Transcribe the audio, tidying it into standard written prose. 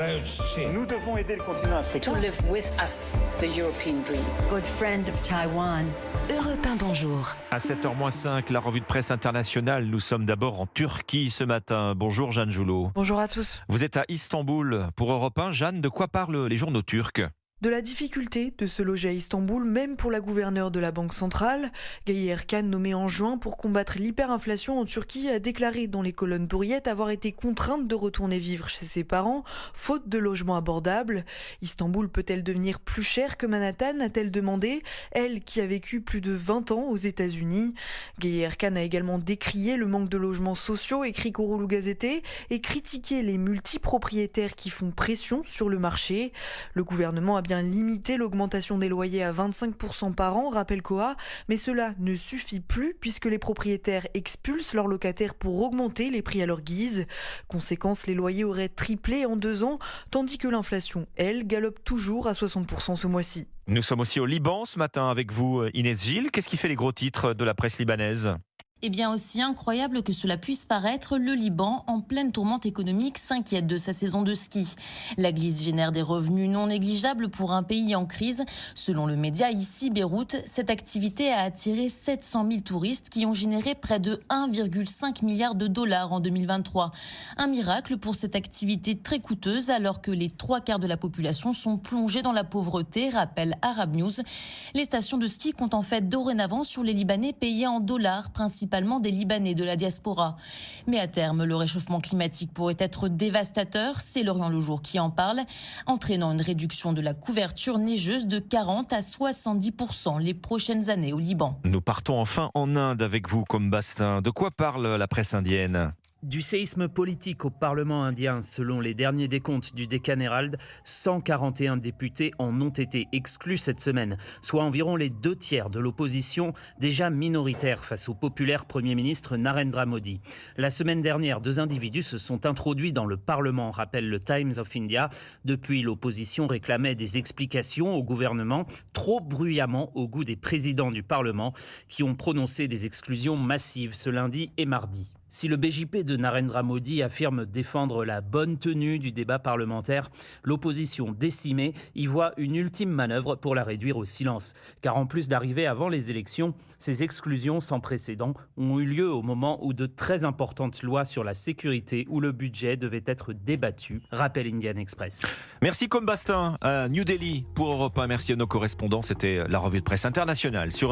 Nous devons aider le continent africain. To live with us, the European dream. Good friend of Taiwan. Europe 1, bonjour. À 7h-5, la revue de presse internationale. Nous sommes d'abord en Turquie ce matin. Bonjour Jeanne Joulot. Bonjour à tous. Vous êtes à Istanbul pour Europe 1. Jeanne, de quoi parlent les journaux turcs ? De la difficulté de se loger à Istanbul, même pour la gouverneure de la Banque centrale. Gaye Erkan, nommée en juin pour combattre l'hyperinflation en Turquie, a déclaré dans les colonnes d'Hurriyet avoir été contrainte de retourner vivre chez ses parents, faute de logements abordables. Istanbul peut-elle devenir plus chère que Manhattan, a-t-elle demandé, elle qui a vécu plus de 20 ans aux États-Unis. Gaye Erkan a également décrié le manque de logements sociaux, écrit Korulu Gazete, et critiqué les multipropriétaires qui font pression sur le marché. Le gouvernement a bien limiter l'augmentation des loyers à 25% par an, rappelle Koha, mais cela ne suffit plus puisque les propriétaires expulsent leurs locataires pour augmenter les prix à leur guise. Conséquence, les loyers auraient triplé en 2 ans, tandis que l'inflation, elle, galope toujours à 60% ce mois-ci. Nous sommes aussi au Liban ce matin avec vous, Inès Gilles. Qu'est-ce qui fait les gros titres de la presse libanaise ? Eh bien, aussi incroyable que cela puisse paraître, le Liban, en pleine tourmente économique, s'inquiète de sa saison de ski. La glisse génère des revenus non négligeables pour un pays en crise. Selon le média ici, Beyrouth, cette activité a attiré 700 000 touristes qui ont généré près de 1,5 milliard de dollars en 2023. Un miracle pour cette activité très coûteuse alors que les 3/4 de la population sont plongés dans la pauvreté, rappelle Arab News. Les stations de ski comptent en fait dorénavant sur les Libanais payés en dollars, principalement des Libanais de la diaspora. Mais à terme, le réchauffement climatique pourrait être dévastateur, c'est Lorient Le Jour qui en parle, entraînant une réduction de la couverture neigeuse de 40 à 70% les prochaines années au Liban. Nous partons enfin en Inde avec vous, comme Bastin. De quoi parle la presse indienne ? Du séisme politique au Parlement indien. Selon les derniers décomptes du Deccan Herald, 141 députés en ont été exclus cette semaine, soit environ les 2/3 de l'opposition, déjà minoritaire face au populaire Premier ministre Narendra Modi. La semaine dernière, 2 individus se sont introduits dans le Parlement, rappelle le Times of India. Depuis, l'opposition réclamait des explications au gouvernement, trop bruyamment au goût des présidents du Parlement, qui ont prononcé des exclusions massives ce lundi et mardi. Si le BJP de Narendra Modi affirme défendre la bonne tenue du débat parlementaire, l'opposition décimée y voit une ultime manœuvre pour la réduire au silence. Car en plus d'arriver avant les élections, ces exclusions sans précédent ont eu lieu au moment où de très importantes lois sur la sécurité ou le budget devaient être débattues, rappelle Indian Express. Merci comme Bastin à New Delhi pour Europe 1. Merci à nos correspondants. C'était la revue de presse internationale sur